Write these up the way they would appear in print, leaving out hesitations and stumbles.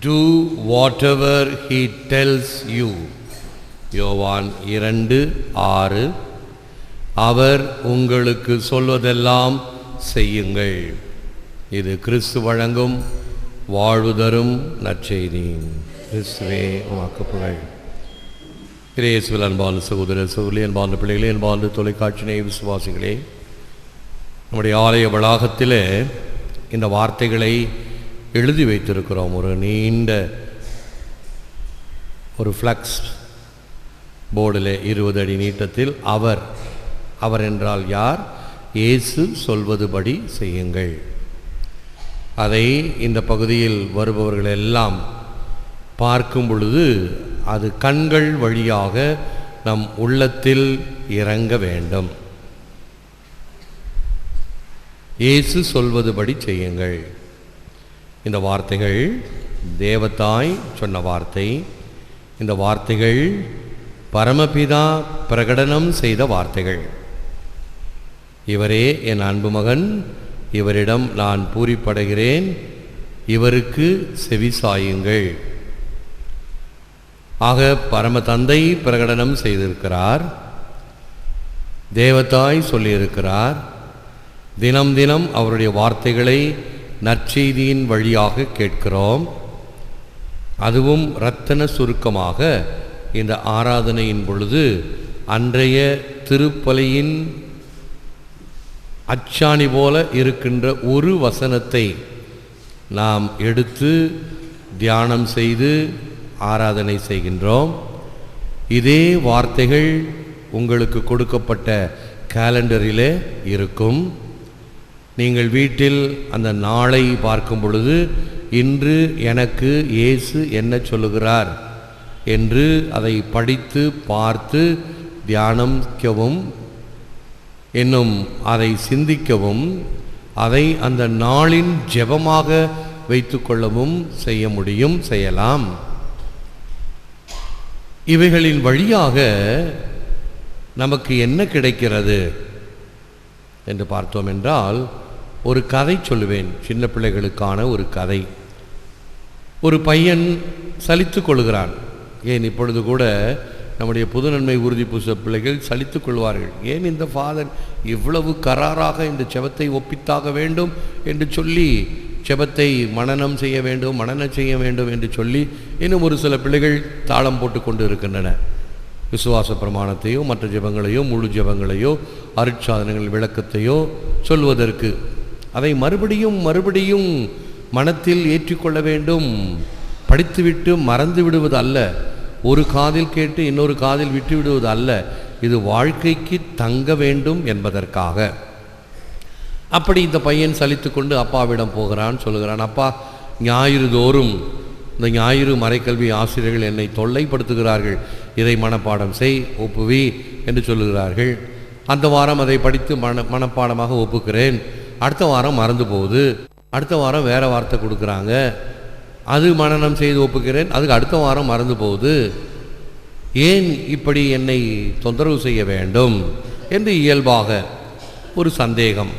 Do whatever he tells you. யோவான் 2:6. அவர் உங்களுக்கு சொல்வதெல்லாம் செய்யுங்கள். இது கிறிஸ்து வழங்கும் வாழ்வு தரும் நற்செய்தி. கிறிஸ்துவே உமக்கு புகழ். இயேசுவில் அன்பான சகோதர சகோதரி, அன்பான பிள்ளைகளே, அன்பான தொலைக்காட்சி விசுவாசிகளே, நம்முடைய ஆலய வளாகத்தில் இந்த வார்த்தைகளை எழுதி வைத்திருக்கிறோம். ஒரு நீண்ட ஒரு ஃப்ளக்ஸ் போர்டில் 20 அடி நீட்டத்தில் அவர் என்றால் யார்? இயேசு சொல்வதுபடி செய்யுங்கள். அதை இந்த பகுதியில் வருபவர்கள் எல்லாம் பார்க்கும் பொழுது அது கண்கள் வழியாக நம் உள்ளத்தில் இறங்க வேண்டும். இயேசு சொல்வதுபடி செய்யுங்கள். இந்த வார்த்தைகள் தேவதாய் சொன்ன வார்த்தை. இந்த வார்த்தைகள் பரமபிதா பிரகடனம் செய்த வார்த்தைகள். இவரே என் அன்பு மகன், இவரிடம் நான் பூரிப்படைகிறேன், இவருக்கு செவிசாயுங்கள். ஆக பரம தந்தை பிரகடனம் செய்திருக்கிறார், தேவதாய் சொல்லியிருக்கிறார். தினம் தினம் அவருடைய வார்த்தைகளை நற்செய்தியின் வழியாக கேட்கிறோம். அதுவும் இரத்தன சுருக்கமாக இந்த ஆராதனையின் பொழுது அன்றைய திருப்பலியின் அச்சாணி போல இருக்கின்ற ஒரு வசனத்தை நாம் எடுத்து தியானம் செய்து ஆராதனை செய்கின்றோம். இதே வார்த்தைகள் உங்களுக்கு கொடுக்கப்பட்ட கேலண்டரிலே இருக்கும். நீங்கள் வீட்டில் அந்த நாளை பார்க்கும் பொழுது இன்று எனக்கு இயேசு என்ன சொல்லுகிறார் என்று அதை படித்து பார்த்து தியானிக்கவும், இன்னும் அதை சிந்திக்கவும், அதை அந்த நாளின் ஜெபமாக வைத்து கொள்ளவும் செய்ய முடியும், செய்யலாம். இவைகளின் வழியாக நமக்கு என்ன கிடைக்கிறது என்று பார்த்தோம் என்றால், ஒரு கதை சொல்லுவேன், சின்ன பிள்ளைகளுக்கான ஒரு கதை. ஒரு பையன் சலித்து கொள்கிறான். ஏன் இப்பொழுது கூட நம்முடைய புது நன்மை உறுதி பூச பிள்ளைகள் சலித்து கொள்வார்கள். ஏன் இந்த ஃபாதர் இவ்வளவு கராராக இந்த செபத்தை ஒப்பித்தாக வேண்டும் என்று சொல்லி, செபத்தை மனனம் செய்ய வேண்டும் என்று சொல்லி இன்னும் ஒரு சில பிள்ளைகள் தாளம் போட்டு கொண்டு இருக்கின்றன. விசுவாச பிரமாணத்தையோ மற்ற ஜெபங்களையோ முழு ஜெபங்களையோ அருட்சாதனங்கள் விளக்கத்தையோ சொல்வதற்கு அதை மறுபடியும் மனத்தில் ஏற்றிக்கொள்ள வேண்டும். படித்துவிட்டு மறந்து விடுவது அல்ல, ஒரு காதில் கேட்டு இன்னொரு காதில் விட்டு விடுவது அல்ல, இது வாழ்க்கைக்கு தங்க வேண்டும் என்பதற்காக. அப்படி இந்த பையன் சலித்து கொண்டு அப்பாவிடம் போகிறான். சொல்லுகிறான், அப்பா, ஞாயிறு தோறும் இந்த ஞாயிறு மறைக்கல்வி ஆசிரியர்கள் என்னை தொல்லைப்படுத்துகிறார்கள், இதை மனப்பாடம் செய், ஒப்புவி என்று சொல்லுகிறார்கள். அந்த வாரம் அதை படித்து மனப்பாடமாக ஒப்புக்கிறேன். அடுத்த வாரம் மறந்து போகுது. அடுத்த வாரம் வேறு வார்த்தை கொடுக்குறாங்க, அது மனனம் செய்து ஒப்புக்கிறேன், அதுக்கு அடுத்த வாரம் மறந்து போகுது. ஏன் இப்படி என்னை தொந்தரவு செய்ய வேண்டும் என்று இயல்பாக ஒரு சந்தேகம்.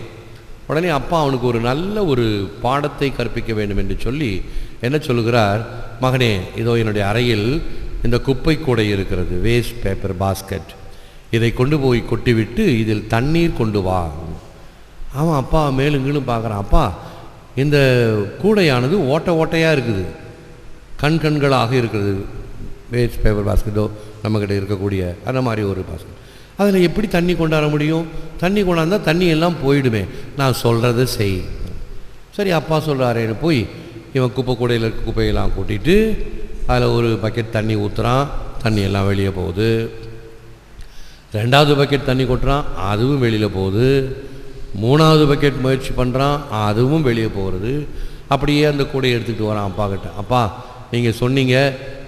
உடனே அப்பா அவனுக்கு ஒரு நல்ல ஒரு பாடத்தை கற்பிக்க வேண்டும் என்று சொல்லி என்ன சொல்லுகிறார், மகனே, இதோ என்னுடைய அறையில் இந்த குப்பை கூடை இருக்கிறது, வேஸ்ட் பேப்பர் பாஸ்கெட், இதை கொண்டு போய் கொட்டிவிட்டு இதில் தண்ணீர் கொண்டு வா. அவன் அப்பா மேலுங்களும் பார்க்குறான். அப்பா, இந்த கூடையானது ஓட்டையாக இருக்குது, கண்களாக இருக்குது. வேஸ்ட் பேப்பர் பாஸ்கெட்டோ நம்மக்கிட்ட இருக்கக்கூடிய அந்த மாதிரி ஒரு பாஸ்கெட், அதில் எப்படி தண்ணி கொண்டாட முடியும்? தண்ணி கொண்டாந்தால் தண்ணி எல்லாம் போயிடுமே, நான் சொல்கிறத செய். சரி, அப்பா சொல்கிறாரேன்னு போய் இவன் குப்பை கூடையில் இருக்க குப்பையெல்லாம் கூட்டிகிட்டு அதில் ஒரு பக்கெட் தண்ணி ஊற்றுறான், தண்ணி எல்லாம் வெளியே போகுது. 2வது பக்கெட் தண்ணி கொட்டுறான், அதுவும் வெளியில் போகுது. 3வது பக்கெட் முயற்சி பண்ணுறான், அதுவும் வெளியே போகிறது. அப்படியே அந்த கூடையை எடுத்துகிட்டு வரான் அப்பா கிட்ட. அப்பா, நீங்கள் சொன்னீங்க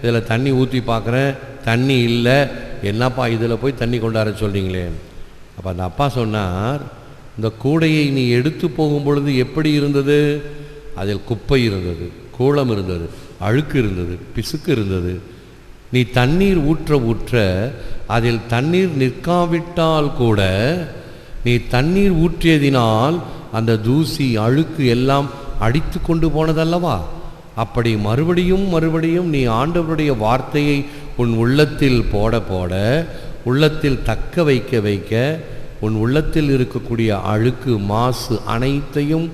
இதில் தண்ணி ஊற்றி பார்க்குறேன், தண்ணி இல்லை, என்னப்பா இதில் போய் தண்ணி கொண்டாட சொல்கிறீங்களே. அப்போ அந்த அப்பா சொன்னார், இந்த கூடையை நீ எடுத்து போகும் பொழுது எப்படி இருந்தது? அதில் குப்பை இருந்தது, கூளம் இருந்தது, அழுக்கு இருந்தது, பிசுக்கு இருந்தது. நீ தண்ணீர் ஊற்ற அதில் தண்ணீர் நிற்காவிட்டால் கூட நீ தண்ணீர் ஊற்றியதினால் அந்த தூசி அழுக்கு எல்லாம் அடித்து கொண்டு போனதல்லவா? அப்படி மறுபடியும் மறுபடியும் நீ ஆண்டவருடைய வார்த்தையை உன் உள்ளத்தில் போட போட, உள்ளத்தில் தக்க வைக்க வைக்க, உன் உள்ளத்தில் இருக்கக்கூடிய அழுக்கு மாசு அனைத்தையும்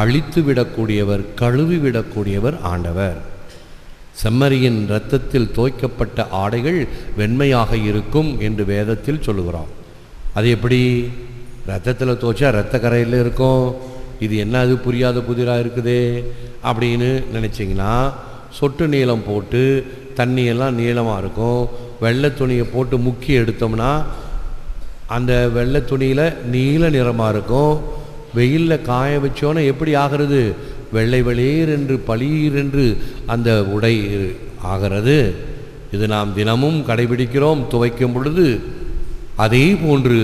அழித்து விடக்கூடியவர், கழுவி விடக்கூடியவர் ஆண்டவர். செம்மறியின் இரத்தத்தில் தோய்க்கப்பட்ட ஆடைகள் வெண்மையாக இருக்கும் என்று வேதத்தில் சொல்லுகிறோம். அது எப்படி? ரத்தத்தில் தோய்ச்சா இரத்த கரையில் இருக்கும். இது என்ன அது புரியாத புதிராக இருக்குதே அப்படின்னு நினச்சிங்கன்னா, சொட்டு நீளம் போட்டு தண்ணியெல்லாம் நீளமாக இருக்கும். வெள்ளை துணியை போட்டு முக்கி எடுத்தோம்னா அந்த வெள்ளை துணியில் நீல நிறமாக இருக்கும். வெயிலில் காய வச்சோன்னே எப்படி ஆகிறது? வெள்ளை வெளியேர் என்று பளீர் என்று அந்த உடை ஆகிறது. இது நாம் தினமும் கடைபிடிக்கிறோம் துவைக்கும் பொழுது. அதே போன்று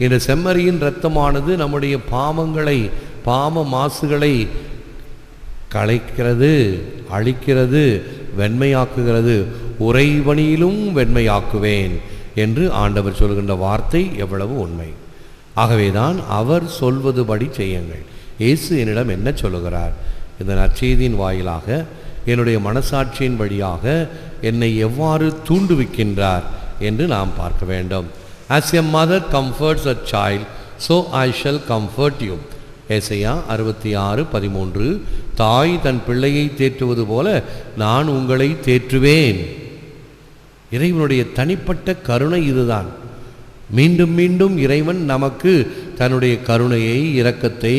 இந்த செம்மறியின் இரத்தமானது நம்முடைய பாவங்களை, பாவ மாசுகளை களைக்கிறது, அழிக்கிறது, வெண்மையாக்குகிறது. உறைவனிலும் வெண்மையாக்குவேன் என்று ஆண்டவர் சொல்கின்ற வார்த்தை எவ்வளவு உண்மை! ஆகவேதான் அவர் சொல்வதுபடி செய்யுங்கள். இயேசு என்னிடம் என்ன சொல்லுகிறார்? இந்த நற்செய்தியின் வாயிலாக என்னுடைய மனசாட்சியின் வழியாக என்னை எவ்வாறு தூண்டுவிக்கின்றார் என்று நாம் பார்க்க வேண்டும். As a mother comforts a child, so I shall comfort you. ஏசாயா 66:13. தாய் தன் பிள்ளையை தேற்றுவது போல நான் உங்களை தேற்றுவேன். இறைவனுடைய தனிப்பட்ட கருணை இதுதான். மீண்டும் மீண்டும் இறைவன் நமக்கு தன்னுடைய கருணையை, இரக்கத்தை,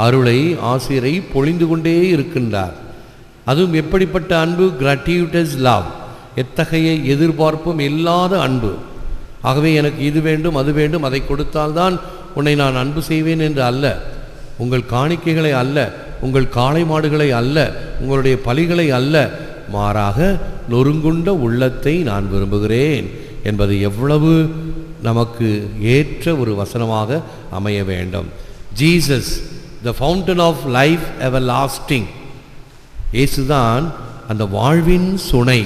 அருளை, ஆசிரை பொழிந்து கொண்டே இருக்கின்றார். அதுவும் எப்படிப்பட்ட அன்பு? கிராட்டியூட்டஸ் லவ், எத்தகைய எதிர்பார்ப்பும் இல்லாத அன்பு. ஆகவே எனக்கு இது வேண்டும், அது வேண்டும், அதை கொடுத்தால்தான் உன்னை நான் அன்பு செய்வேன் என்று அல்ல. உங்கள் காணிக்கைகளை அல்ல, உங்கள் காளை மாடுகளை அல்ல, உங்களுடைய பலிகளை அல்ல, மாறாக நொறுங்குண்ட உள்ளத்தை நான் விரும்புகிறேன் என்பது எவ்வளவு நமக்கு ஏற்ற ஒரு வசனமாக அமைய வேண்டும். Jesus the fountain of life everlasting. இயேசுதான் அந்த வாழ்வின் சுனை.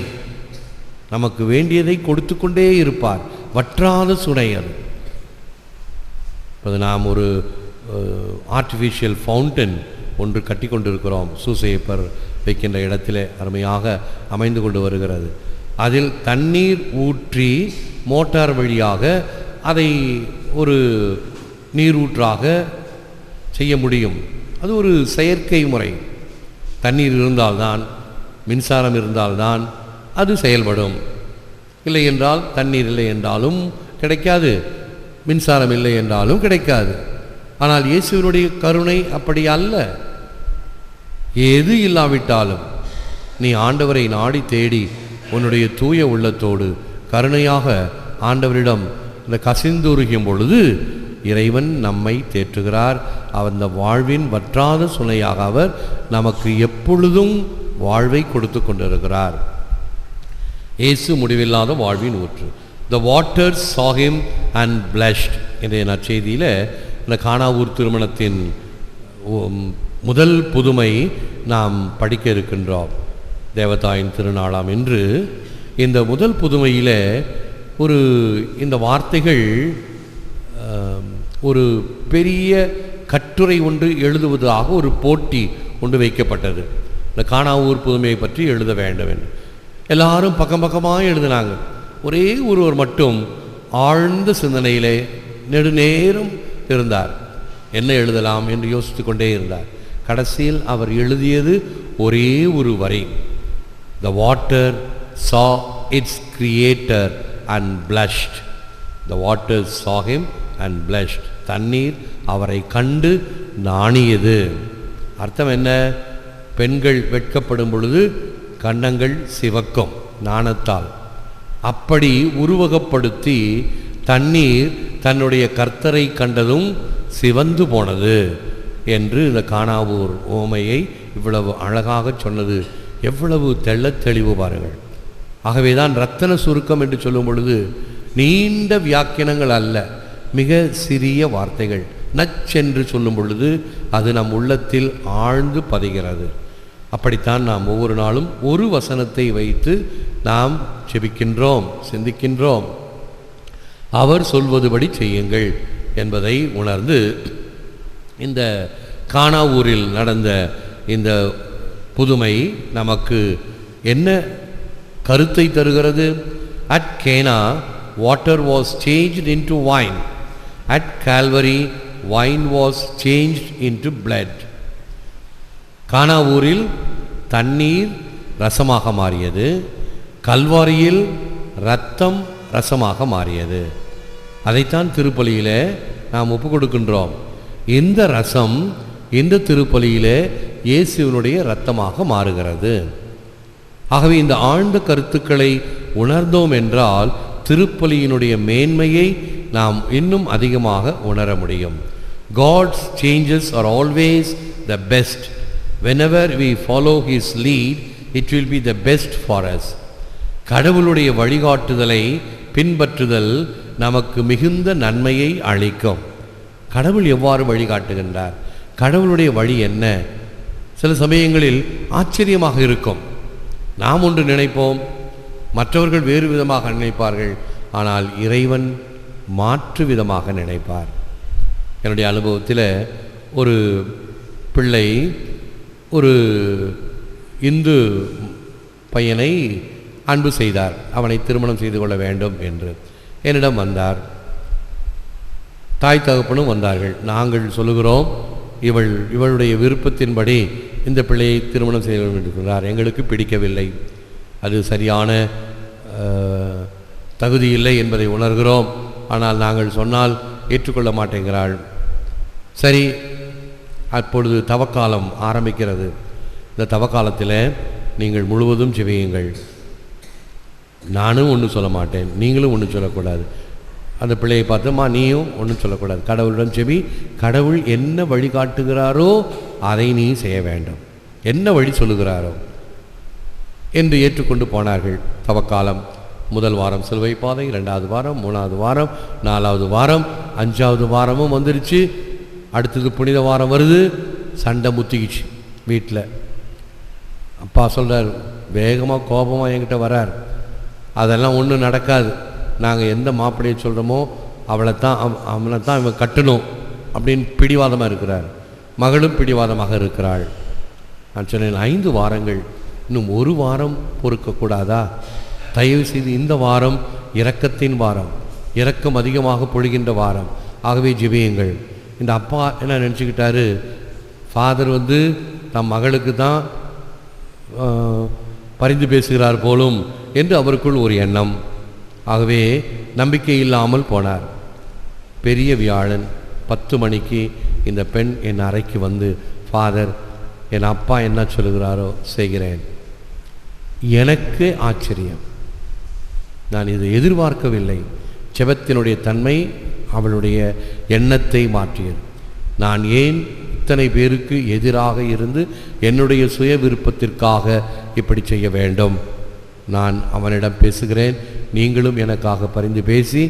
நமக்கு வேண்டியதை கொடுத்து கொண்டே இருப்பார். வற்றாத சுனை அது. இப்போது நாம் ஒரு ஆர்டிஃபிஷியல் ஃபவுண்டன் ஒன்று கட்டி கொண்டிருக்கிறோம். சூசையப்பர் வைக்கின்ற இடத்திலே அருமையாக அமைந்து கொண்டு வருகிறது. அதில் தண்ணீர் ஊற்றி மோட்டார் வழியாக அதை ஒரு நீரூற்றாக செய்ய முடியும். அது ஒரு செயற்கை முறை. தண்ணீர் இருந்தால்தான், மின்சாரம் இருந்தால்தான் அது செயல்படும். இல்லை என்றால், தண்ணீர் இல்லை என்றாலும் கிடைக்காது, மின்சாரம் இல்லை என்றாலும் கிடைக்காது. ஆனால் இயேசுவினுடைய கருணை அப்படி அல்ல. எது இல்லாவிட்டாலும் நீ ஆண்டவரை நாடி தேடி உன்னுடைய தூய உள்ளத்தோடு கருணையாக ஆண்டவரிடம் இந்த கசிந்துருகும் பொழுது இறைவன் நம்மை தேற்றுகிறார். அந்த வாழ்வின் வற்றாத சுனையாக அவர் நமக்கு எப்பொழுதும் வாழ்வை கொடுத்து கொண்டிருக்கிறார். இயேசு முடிவில்லாத வாழ்வின் ஊற்று. The waters saw him and blushed. இன்றைய நற்செய்தியில் இந்த கானாவூர் திருமணத்தின் முதல் புதுமை நாம் படிக்க இருக்கின்றோம். தேவதாயின் திருநாளாம் என்று இந்த முதல் புதுமையில் இந்த வார்த்தைகள் ஒரு பெரிய கட்டுரை ஒன்று எழுதுவதாக ஒரு போட்டி ஒன்று வைக்கப்பட்டது. இந்த கானாவூர் புதுமையை பற்றி எழுத வேண்டும் என்று எல்லாரும் பக்கம் பக்கமாக எழுதினாங்க. ஒரே ஒருவர் மட்டும் ஆழ்ந்த சிந்தனையிலே நெடுநேரம் இருந்தார். என்ன எழுதலாம் என்று யோசித்து கொண்டே இருந்தார். கடைசியில் அவர் எழுதியது ஒரே ஒரு வரி. The water saw its creator and blushed. The water saw him and blushed. தண்ணீர் அவரை கண்டு நாணியது. அர்த்தம் என்ன? பெண்கள் வெட்கப்படும் பொழுது கன்னங்கள் சிவக்கும் நாணத்தால். அப்படி உருவகப்படுத்தி தண்ணீர் தன்னுடைய கர்த்தரை கண்டதும் சிவந்து போனது என்று இந்த கானாவூர் ஓமையை இவ்வளவு அழகாக சொன்னது. எவ்வளவு தெள்ளத் தெளிவு பாருங்கள். ஆகவேதான் இரத்தன சுருக்கம் என்று சொல்லும் பொழுது நீண்ட வியாக்கியானங்கள் அல்ல, மிக சிறிய வார்த்தைகள். நச்சென்று சொல்லும் பொழுது அது நம் உள்ளத்தில் ஆழ்ந்து பதிகிறது. அப்படித்தான் நாம் ஒவ்வொரு நாளும் ஒரு வசனத்தை வைத்து நாம் ஜெபிக்கின்றோம், சிந்திக்கின்றோம். அவர் சொல்வதுபடி செய்யுங்கள் என்பதை உணர்ந்து இந்த கானாவூரில் நடந்த இந்த புதுமை நமக்கு என்ன கருத்தை தருகிறது? At Cana water was changed into wine. At Calvary wine was changed into blood. கானா ஊரில் தண்ணீர் ரசமாக மாறியது, கல்வாரியில் இரத்தம் ரசமாக மாறியது. அதைத்தான் திருப்பலியிலே நாம் ஒப்பு கொடுக்கின்றோம். இந்த ரசம் இந்த திருப்பலியிலே இயேசுவினுடைய இரத்தமாக மாறுகிறது. ஆகவே இந்த ஆழ்ந்த கருத்துக்களை உணர்ந்தோம் என்றால் திருப்பலியினுடைய மேன்மையை நாம் இன்னும் அதிகமாக உணர முடியும். God's changes are always the best. Whenever we follow His lead, it will be the best for us. கடவுளுடைய வழிகாட்டுதலை பின்பற்றுதல் நமக்கு மிகுந்த நன்மையை அளிக்கும். கடவுள் எவ்வாறு வழிகாட்டுகின்றார்? கடவுளுடைய வழி என்ன? சில சமயங்களில் ஆச்சரியமாக இருக்கும். நாம் ஒன்று நினைப்போம், மற்றவர்கள் வேறு விதமாக நினைப்பார்கள். ஆனால் இறைவன் மாற்று விதமாக நினைப்பார். என்னுடைய அனுபவத்தில் ஒரு பிள்ளை ஒரு இந்து பையனை அன்பு செய்தார். அவனை திருமணம் செய்து கொள்ள வேண்டும் என்று என்னிடம் வந்தார். தாய் தகப்பனும் வந்தார்கள். நாங்கள் சொல்லுகிறோம், இவளுடைய விருப்பத்தின்படி இந்த பிள்ளையை திருமணம் செய்ய வேண்டும் என்று சொன்னார். எங்களுக்கு பிடிக்கவில்லை. அது சரியான தகுதி இல்லை என்பதை உணர்கிறோம். ஆனால் நாங்கள் சொன்னால் ஏற்றுக்கொள்ள மாட்டேங்கிறாள். சரி, அப்பொழுது தவக்காலம் ஆரம்பிக்கிறது. இந்த தவக்காலத்தில் நீங்கள் முழுவதும் ஜெபியுங்கள். நானும் ஒன்றும் சொல்ல மாட்டேன், நீங்களும் ஒன்றும் சொல்லக்கூடாது. அந்த பிள்ளையை பார்த்தோமா, நீயும் ஒன்றும் சொல்லக்கூடாது. கடவுளிடம் ஜெபி, கடவுள் என்ன வழிகாட்டுகிறாரோ அதை நீ செய்ய வேண்டும், என்ன வழி சொல்லுகிறாரோ என்று ஏற்றுக்கொண்டு போனார்கள். தவக்காலம் முதல் வாரம் சிலுவை பாதை, 2வது வாரம், 3வது வாரம், 4வது வாரம், 5வது வாரமும் வந்துருச்சு. அடுத்தது புனித வாரம் வருது. சண்டை முத்திக்கிச்சு வீட்டில். அப்பா சொல்கிறார், வேகமாக கோபமாக என்கிட்ட வரார். அதெல்லாம் ஒன்றும் நடக்காது. நாங்கள் எந்த மாப்பிள்ளையை சொல்கிறோமோ அவனை தான் இவன் கட்டணும் அப்படின்னு பிடிவாதமாக இருக்கிறார். மகளும் பிடிவாதமாக இருக்கிறாள். நான் சொன்னேன், 5 வாரங்கள், இன்னும் 1 வாரம் பொறுக்கக்கூடாதா? தயவு செய்து இந்த வாரம் இரக்கத்தின் வாரம், இரக்கம் அதிகமாக பொழிகின்ற வாரம். ஆகவே ஜெபியுங்கள். இந்த அப்பா என்ன நினச்சிக்கிட்டாரு, ஃபாதர் தம் மகளுக்கு தான் பரிந்து பேசுகிறார் போலும் என்று அவருக்குள் ஒரு எண்ணம். ஆகவே நம்பிக்கை இல்லாமல் போனார். பெரிய வியாழன் 10 மணிக்கு இந்த பெண் என் அறைக்கு வந்து, ஃபாதர், என் அப்பா என்ன சொல்லுகிறாரோ செய்கிறேன். எனக்கு ஆச்சரியம். நான் இதை எதிர்பார்க்கவில்லை. ஜெபத்தினுடைய தன்மை அவளுடைய எண்ணத்தை மாற்றியது. நான் ஏன் இத்தனை பேருக்கு எதிராக இருந்து என்னுடைய சுய விருப்பத்திற்காக இப்படி செய்ய வேண்டும்? நான் அவனிடம் பேசுகிறேன், நீங்களும் எனக்காக பரிந்து பேசி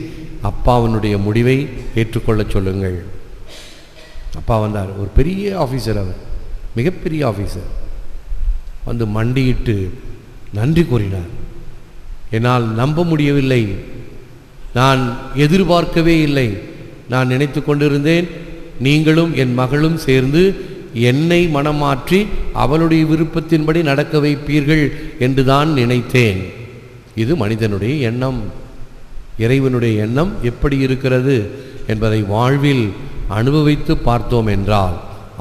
அப்பாவனுடைய முடிவை ஏற்றுக்கொள்ள சொல்லுங்கள். அப்பா வந்தார். ஒரு பெரிய ஆஃபீஸர், அவர் மிகப்பெரிய ஆஃபீஸர். மண்டியிட்டு நன்றி கூறினார். என்னால் நம்ப முடியவில்லை. நான் எதிர்பார்க்கவே இல்லை. நான் நினைத்து கொண்டிருந்தேன், நீங்களும் என் மகளும் சேர்ந்து என்னை மனமாற்றி அவளுடைய விருப்பத்தின்படி நடக்க வைப்பீர்கள் என்று தான் நினைத்தேன். இது மனிதனுடைய எண்ணம். இறைவனுடைய எண்ணம் எப்படி இருக்கிறது என்பதை வாழ்வில் அனுபவித்து பார்த்தோம் என்றால்,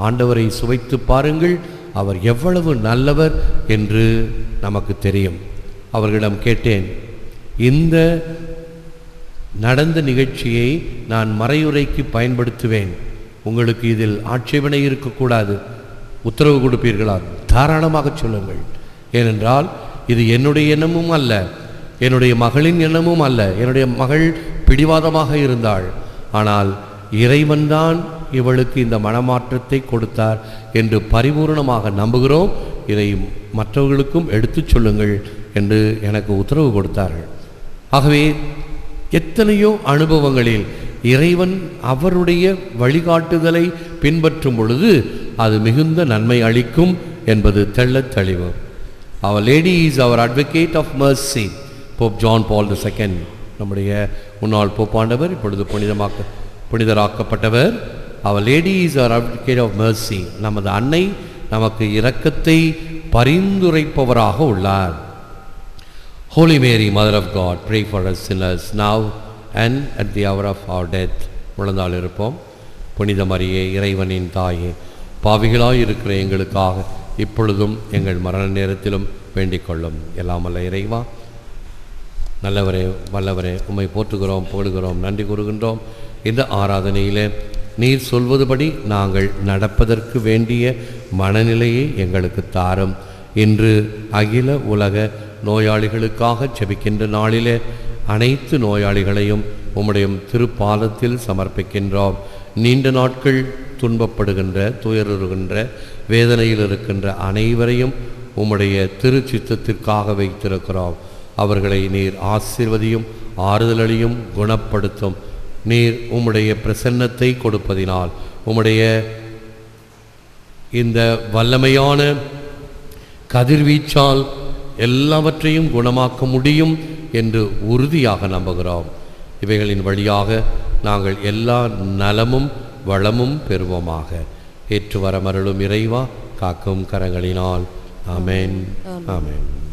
ஆண்டவரை சுவைத்து பாருங்கள், அவர் எவ்வளவு நல்லவர் என்று நமக்கு தெரியும். அவர்களிடம் கேட்டேன், இந்த நடந்த நிகழ்ச்சியை நான் மறையுரைக்கு பயன்படுத்துவேன், உங்களுக்கு இதில் ஆட்சேபனை இருக்கக்கூடாது, உத்தரவு கொடுப்பீர்களா? தாராளமாக சொல்லுங்கள். ஏனென்றால் இது என்னுடைய எண்ணமும் அல்ல, என்னுடைய மகளின் எண்ணமும் அல்ல. என்னுடைய மகள் பிடிவாதமாக இருந்தாள். ஆனால் இறைவன்தான் இவளுக்கு இந்த மனமாற்றத்தை கொடுத்தார் என்று பரிபூர்ணமாக நம்புகிறோம். இதை மற்றவர்களுக்கும் எடுத்து சொல்லுங்கள் என்று எனக்கு உத்தரவு கொடுத்தார்கள். ஆகவே எத்தனையோ அனுபவங்களில் இறைவன் அவருடைய வழிகாட்டுதலை பின்பற்றும் பொழுது அது மிகுந்த நன்மை அளிக்கும் என்பது தெள்ளத் தெளிவு. Our Lady is our advocate of mercy. Pope John Paul II, நம்முடைய முன்னாள் போப்பாண்டவர், இப்பொழுது புனிதராக்கப்பட்டவர். Our Lady is our advocate of mercy. நமது அன்னை நமக்கு இரக்கத்தை பரிந்துரைப்பவராக உள்ளார். Holy Mary, Mother of God, pray for us sinners now and at the hour of our death. முழந்தாள் இருப்போம். புனித மரியே, இறைவனின் தாயே, பாவிகளாய் இருக்கிற எங்களுக்காக இப்பொழுதும் எங்கள் மரண நேரத்திலும் வேண்டிக் கொள்ளும். எல்லாம் வல்ல இறைவா, நல்லவரே, வல்லவரே, உம்மை போற்றுகிறோம், புகழுகிறோம், நன்றி கூறுகின்றோம். இந்த ஆராதனையிலே நீர் சொல்வதுபடி நாங்கள் நடப்பதற்கு வேண்டிய மனநிலையை எங்களுக்கு தாரும். இன்று அகில உலக நோயாளிகளுக்காக ஜெபிக்கின்ற நாளிலே அனைத்து நோயாளிகளையும் உம்முடைய திருப்பாதத்தில் சமர்ப்பிக்கின்றோம். நீண்ட நாட்கள் துன்பப்படுகின்ற, துயருகின்ற, வேதனையில் இருக்கின்ற அனைவரையும் உம்முடைய திருச்சித்தத்திற்காக வைத்திருக்கிறோம். அவர்களை நீர் ஆசீர்வதியும், ஆறுதலையும் குணப்படுத்தும். நீர் உம்முடைய பிரசன்னத்தை கொடுப்பதினால், உம்முடைய இந்த வல்லமையான கதிர்வீச்சால் எல்லாவற்றையும் குணமாக்க முடியும் என்று உறுதியாக நம்புகிறோம். இவைகளின் வழியாக நாங்கள் எல்லா நலமும் வளமும் பெறுவோமாக. ஏற்று வரமருளும் இறைவா, காக்கும் கரங்களினால். ஆமென், ஆமென்.